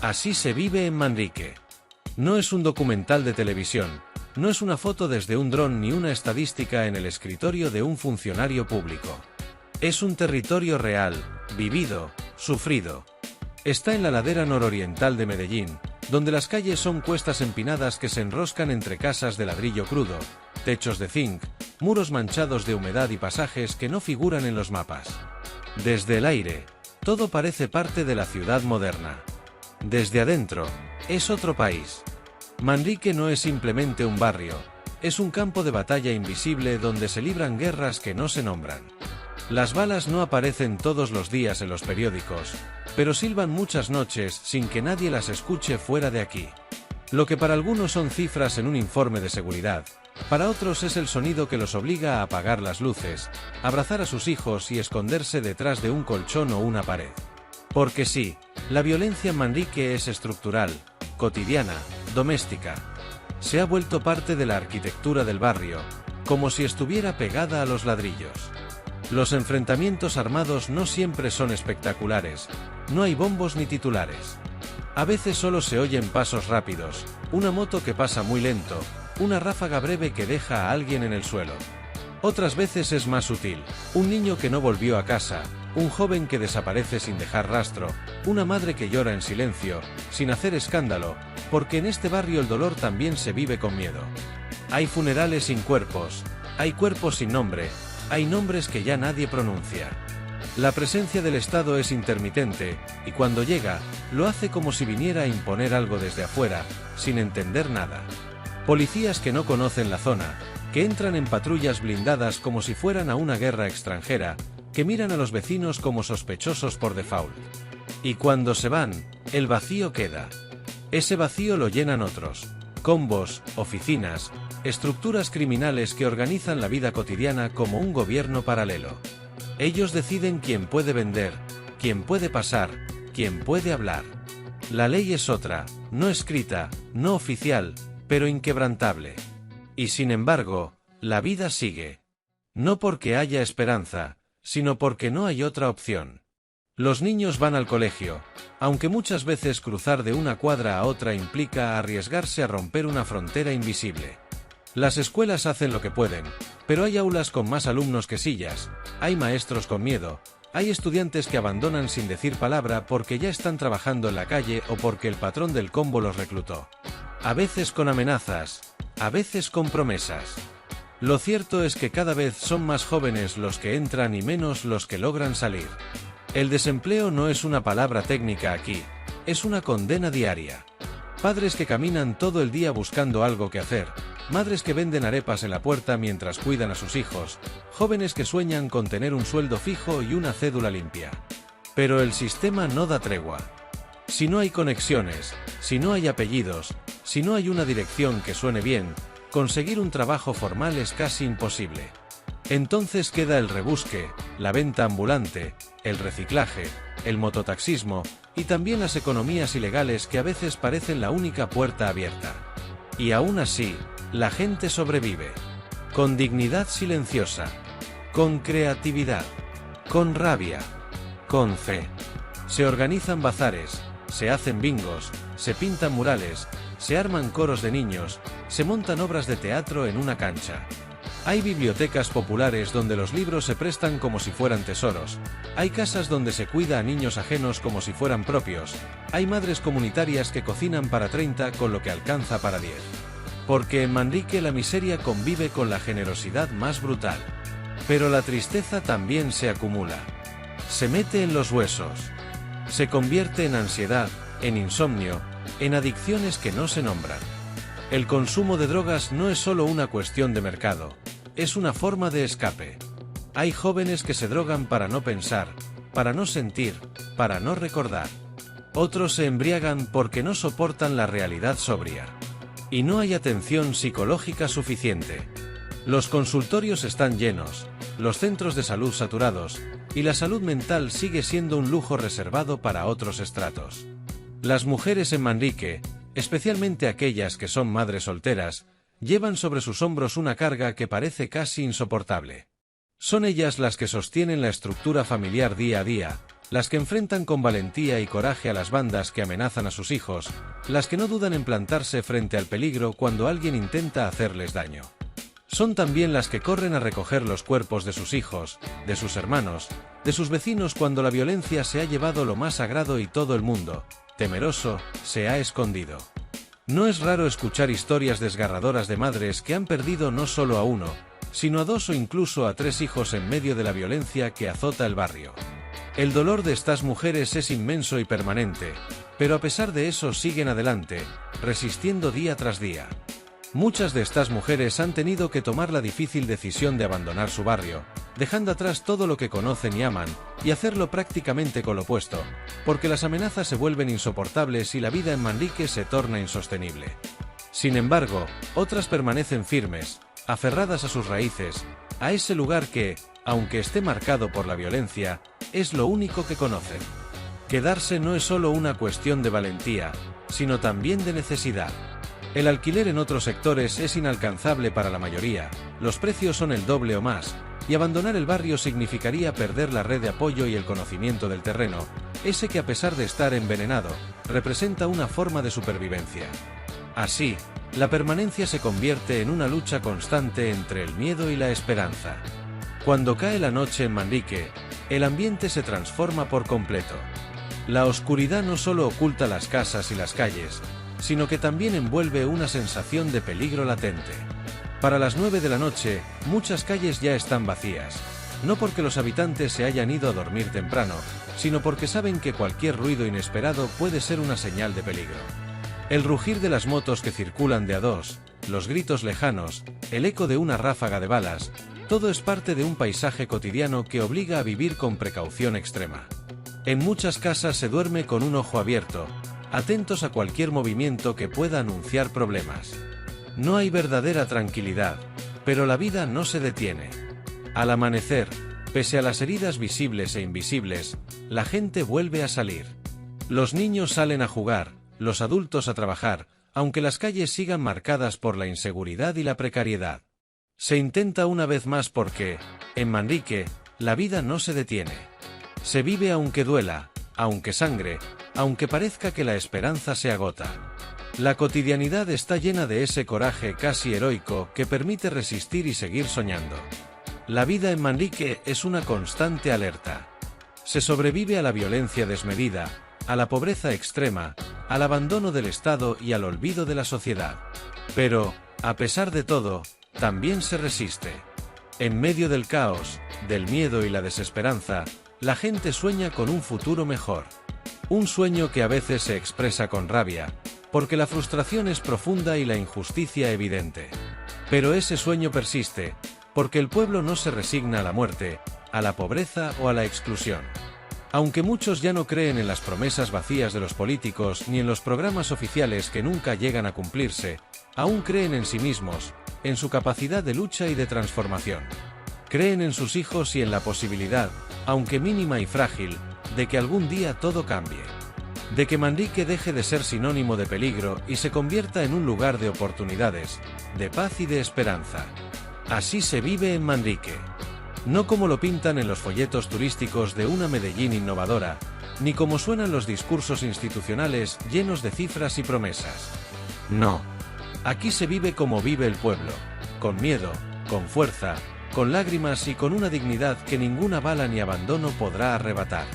Así se vive en Manrique. No es un documental de televisión, no es una foto desde un dron ni una estadística en el escritorio de un funcionario público. Es un territorio real, vivido, sufrido. Está en la ladera nororiental de Medellín, donde las calles son cuestas empinadas que se enroscan entre casas de ladrillo crudo, techos de zinc, muros manchados de humedad y pasajes que no figuran en los mapas. Desde el aire, todo parece parte de la ciudad moderna. Desde adentro, es otro país. Manrique no es simplemente un barrio, es un campo de batalla invisible donde se libran guerras que no se nombran. Las balas no aparecen todos los días en los periódicos, pero silban muchas noches sin que nadie las escuche fuera de aquí. Lo que para algunos son cifras en un informe de seguridad, para otros es el sonido que los obliga a apagar las luces, abrazar a sus hijos y esconderse detrás de un colchón o una pared. Porque sí, la violencia en Manrique es estructural, cotidiana, doméstica. Se ha vuelto parte de la arquitectura del barrio, como si estuviera pegada a los ladrillos. Los enfrentamientos armados no siempre son espectaculares, no hay bombos ni titulares. A veces solo se oyen pasos rápidos, una moto que pasa muy lento, una ráfaga breve que deja a alguien en el suelo. Otras veces es más sutil, un niño que no volvió a casa, un joven que desaparece sin dejar rastro, una madre que llora en silencio, sin hacer escándalo, porque en este barrio el dolor también se vive con miedo. Hay funerales sin cuerpos, hay cuerpos sin nombre, hay nombres que ya nadie pronuncia. La presencia del Estado es intermitente, y cuando llega, lo hace como si viniera a imponer algo desde afuera, sin entender nada. Policías que no conocen la zona, que entran en patrullas blindadas como si fueran a una guerra extranjera, que miran a los vecinos como sospechosos por default. Y cuando se van, el vacío queda. Ese vacío lo llenan otros. Combos, oficinas, estructuras criminales que organizan la vida cotidiana como un gobierno paralelo. Ellos deciden quién puede vender, quién puede pasar, quién puede hablar. La ley es otra, no escrita, no oficial, pero inquebrantable. Y sin embargo, la vida sigue. No porque haya esperanza, sino porque no hay otra opción. Los niños van al colegio, aunque muchas veces cruzar de una cuadra a otra implica arriesgarse a romper una frontera invisible. Las escuelas hacen lo que pueden, pero hay aulas con más alumnos que sillas, hay maestros con miedo, hay estudiantes que abandonan sin decir palabra porque ya están trabajando en la calle o porque el patrón del combo los reclutó. A veces con amenazas, a veces con promesas. Lo cierto es que cada vez son más jóvenes los que entran y menos los que logran salir. El desempleo no es una palabra técnica aquí, es una condena diaria. Padres que caminan todo el día buscando algo que hacer, madres que venden arepas en la puerta mientras cuidan a sus hijos, jóvenes que sueñan con tener un sueldo fijo y una cédula limpia. Pero el sistema no da tregua. Si no hay conexiones, si no hay apellidos, si no hay una dirección que suene bien, conseguir un trabajo formal es casi imposible. Entonces queda el rebusque, la venta ambulante, el reciclaje, el mototaxismo y también las economías ilegales que a veces parecen la única puerta abierta. Y aún así, la gente sobrevive. Con dignidad silenciosa, con creatividad, con rabia, con fe. Se organizan bazares, se hacen bingos, se pintan murales, se arman coros de niños, se montan obras de teatro en una cancha. Hay bibliotecas populares donde los libros se prestan como si fueran tesoros, hay casas donde se cuida a niños ajenos como si fueran propios, hay madres comunitarias que cocinan para 30 con lo que alcanza para 10. Porque en Manrique la miseria convive con la generosidad más brutal. Pero la tristeza también se acumula. Se mete en los huesos. Se convierte en ansiedad, en insomnio, en adicciones que no se nombran. El consumo de drogas no es solo una cuestión de mercado, es una forma de escape. Hay jóvenes que se drogan para no pensar, para no sentir, para no recordar. Otros se embriagan porque no soportan la realidad sobria. Y no hay atención psicológica suficiente. Los consultorios están llenos, los centros de salud saturados, y la salud mental sigue siendo un lujo reservado para otros estratos. Las mujeres en Manrique, especialmente aquellas que son madres solteras, llevan sobre sus hombros una carga que parece casi insoportable. Son ellas las que sostienen la estructura familiar día a día, las que enfrentan con valentía y coraje a las bandas que amenazan a sus hijos, las que no dudan en plantarse frente al peligro cuando alguien intenta hacerles daño. Son también las que corren a recoger los cuerpos de sus hijos, de sus hermanos, de sus vecinos cuando la violencia se ha llevado lo más sagrado y todo el mundo, temeroso, se ha escondido. No es raro escuchar historias desgarradoras de madres que han perdido no solo a uno, sino a 2 o incluso a 3 hijos en medio de la violencia que azota el barrio. El dolor de estas mujeres es inmenso y permanente, pero a pesar de eso siguen adelante, resistiendo día tras día. Muchas de estas mujeres han tenido que tomar la difícil decisión de abandonar su barrio, dejando atrás todo lo que conocen y aman, y hacerlo prácticamente con lo opuesto, porque las amenazas se vuelven insoportables y la vida en Manrique se torna insostenible. Sin embargo, otras permanecen firmes, aferradas a sus raíces, a ese lugar que, aunque esté marcado por la violencia, es lo único que conocen. Quedarse no es solo una cuestión de valentía, sino también de necesidad. El alquiler en otros sectores es inalcanzable para la mayoría, los precios son el doble o más, y abandonar el barrio significaría perder la red de apoyo y el conocimiento del terreno, ese que a pesar de estar envenenado, representa una forma de supervivencia. Así, la permanencia se convierte en una lucha constante entre el miedo y la esperanza. Cuando cae la noche en Manrique, el ambiente se transforma por completo. La oscuridad no solo oculta las casas y las calles, sino que también envuelve una sensación de peligro latente. Para las 9 de la noche, muchas calles ya están vacías, no porque los habitantes se hayan ido a dormir temprano, sino porque saben que cualquier ruido inesperado puede ser una señal de peligro. El rugir de las motos que circulan de a 2, los gritos lejanos, el eco de una ráfaga de balas, todo es parte de un paisaje cotidiano que obliga a vivir con precaución extrema. En muchas casas se duerme con un ojo abierto, atentos a cualquier movimiento que pueda anunciar problemas. No hay verdadera tranquilidad, pero la vida no se detiene. Al amanecer, pese a las heridas visibles e invisibles, la gente vuelve a salir. Los niños salen a jugar, los adultos a trabajar, aunque las calles sigan marcadas por la inseguridad y la precariedad. Se intenta una vez más porque, en Manrique, la vida no se detiene. Se vive aunque duela, aunque sangre, aunque parezca que la esperanza se agota. La cotidianidad está llena de ese coraje casi heroico que permite resistir y seguir soñando. La vida en Manrique es una constante alerta. Se sobrevive a la violencia desmedida, a la pobreza extrema, al abandono del Estado y al olvido de la sociedad. Pero, a pesar de todo, también se resiste. En medio del caos, del miedo y la desesperanza, la gente sueña con un futuro mejor. Un sueño que a veces se expresa con rabia, porque la frustración es profunda y la injusticia evidente. Pero ese sueño persiste, porque el pueblo no se resigna a la muerte, a la pobreza o a la exclusión. Aunque muchos ya no creen en las promesas vacías de los políticos ni en los programas oficiales que nunca llegan a cumplirse, aún creen en sí mismos, en su capacidad de lucha y de transformación. Creen en sus hijos y en la posibilidad, aunque mínima y frágil, de que algún día todo cambie. De que Manrique deje de ser sinónimo de peligro y se convierta en un lugar de oportunidades, de paz y de esperanza. Así se vive en Manrique. No como lo pintan en los folletos turísticos de una Medellín innovadora, ni como suenan los discursos institucionales llenos de cifras y promesas. No. Aquí se vive como vive el pueblo, con miedo, con fuerza, con lágrimas y con una dignidad que ninguna bala ni abandono podrá arrebatar.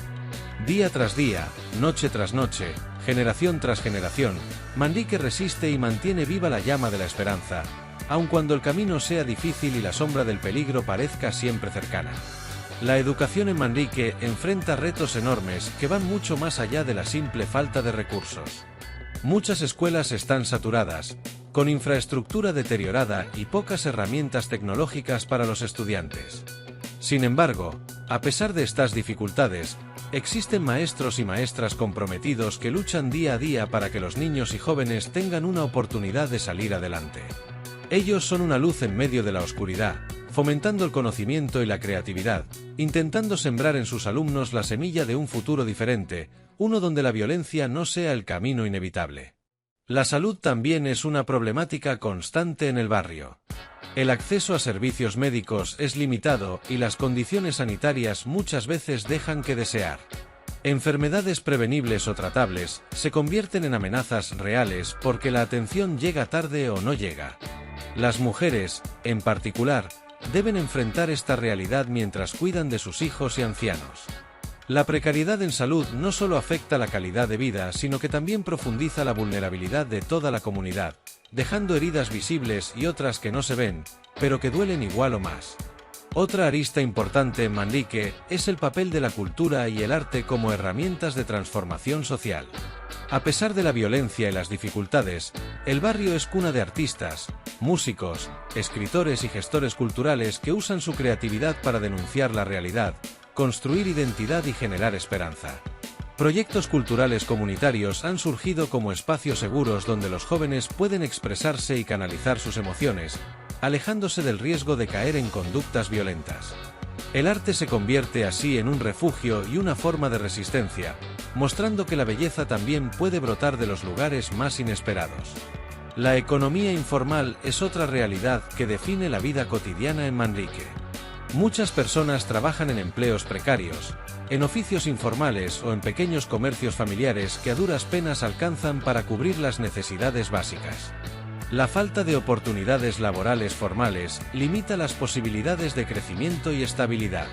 Día tras día, noche tras noche, generación tras generación, Manrique resiste y mantiene viva la llama de la esperanza, aun cuando el camino sea difícil y la sombra del peligro parezca siempre cercana. La educación en Manrique enfrenta retos enormes que van mucho más allá de la simple falta de recursos. Muchas escuelas están saturadas, con infraestructura deteriorada y pocas herramientas tecnológicas para los estudiantes. Sin embargo, a pesar de estas dificultades, existen maestros y maestras comprometidos que luchan día a día para que los niños y jóvenes tengan una oportunidad de salir adelante. Ellos son una luz en medio de la oscuridad, fomentando el conocimiento y la creatividad, intentando sembrar en sus alumnos la semilla de un futuro diferente, uno donde la violencia no sea el camino inevitable. La salud también es una problemática constante en el barrio. El acceso a servicios médicos es limitado y las condiciones sanitarias muchas veces dejan que desear. Enfermedades prevenibles o tratables se convierten en amenazas reales porque la atención llega tarde o no llega. Las mujeres, en particular, deben enfrentar esta realidad mientras cuidan de sus hijos y ancianos. La precariedad en salud no solo afecta la calidad de vida, sino que también profundiza la vulnerabilidad de toda la comunidad, dejando heridas visibles y otras que no se ven, pero que duelen igual o más. Otra arista importante en Manrique es el papel de la cultura y el arte como herramientas de transformación social. A pesar de la violencia y las dificultades, el barrio es cuna de artistas, músicos, escritores y gestores culturales que usan su creatividad para denunciar la realidad, construir identidad y generar esperanza. Proyectos culturales comunitarios han surgido como espacios seguros donde los jóvenes pueden expresarse y canalizar sus emociones, alejándose del riesgo de caer en conductas violentas. El arte se convierte así en un refugio y una forma de resistencia, mostrando que la belleza también puede brotar de los lugares más inesperados. La economía informal es otra realidad que define la vida cotidiana en Manrique. Muchas personas trabajan en empleos precarios, en oficios informales o en pequeños comercios familiares que a duras penas alcanzan para cubrir las necesidades básicas. La falta de oportunidades laborales formales limita las posibilidades de crecimiento y estabilidad.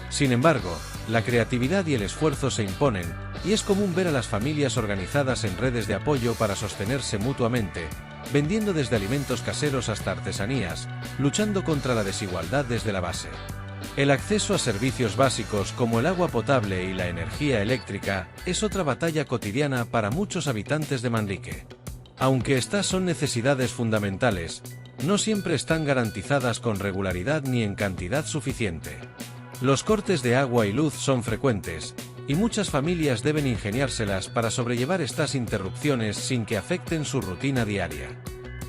Sin embargo, la creatividad y el esfuerzo se imponen, y es común ver a las familias organizadas en redes de apoyo para sostenerse mutuamente, vendiendo desde alimentos caseros hasta artesanías, luchando contra la desigualdad desde la base. El acceso a servicios básicos como el agua potable y la energía eléctrica es otra batalla cotidiana para muchos habitantes de Manrique. Aunque estas son necesidades fundamentales, no siempre están garantizadas con regularidad ni en cantidad suficiente. Los cortes de agua y luz son frecuentes, y muchas familias deben ingeniárselas para sobrellevar estas interrupciones sin que afecten su rutina diaria.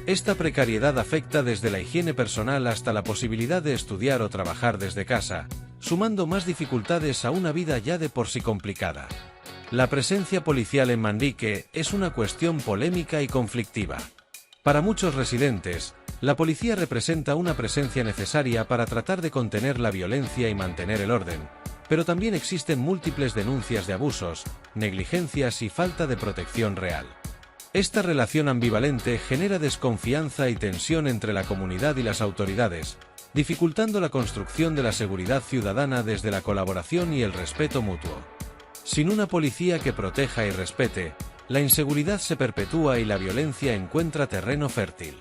Esta precariedad afecta desde la higiene personal hasta la posibilidad de estudiar o trabajar desde casa, sumando más dificultades a una vida ya de por sí complicada. La presencia policial en Manrique es una cuestión polémica y conflictiva. Para muchos residentes, la policía representa una presencia necesaria para tratar de contener la violencia y mantener el orden, pero también existen múltiples denuncias de abusos, negligencias y falta de protección real. Esta relación ambivalente genera desconfianza y tensión entre la comunidad y las autoridades, dificultando la construcción de la seguridad ciudadana desde la colaboración y el respeto mutuo. Sin una policía que proteja y respete, la inseguridad se perpetúa y la violencia encuentra terreno fértil.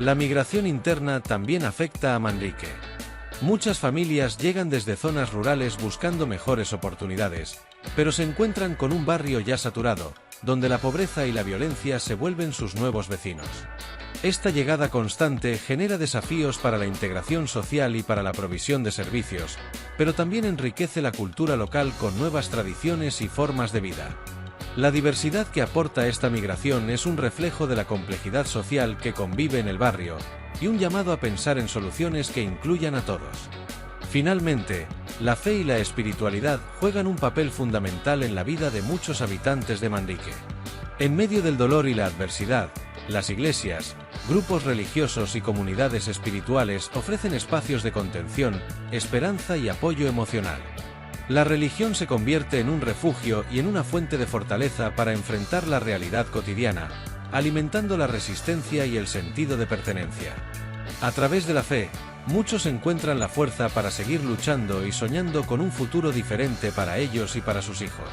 La migración interna también afecta a Manrique. Muchas familias llegan desde zonas rurales buscando mejores oportunidades, pero se encuentran con un barrio ya saturado, donde la pobreza y la violencia se vuelven sus nuevos vecinos. Esta llegada constante genera desafíos para la integración social y para la provisión de servicios, pero también enriquece la cultura local con nuevas tradiciones y formas de vida. La diversidad que aporta esta migración es un reflejo de la complejidad social que convive en el barrio, y un llamado a pensar en soluciones que incluyan a todos. Finalmente, la fe y la espiritualidad juegan un papel fundamental en la vida de muchos habitantes de Manrique. En medio del dolor y la adversidad, las iglesias, grupos religiosos y comunidades espirituales ofrecen espacios de contención, esperanza y apoyo emocional. La religión se convierte en un refugio y en una fuente de fortaleza para enfrentar la realidad cotidiana, alimentando la resistencia y el sentido de pertenencia. A través de la fe, muchos encuentran la fuerza para seguir luchando y soñando con un futuro diferente para ellos y para sus hijos.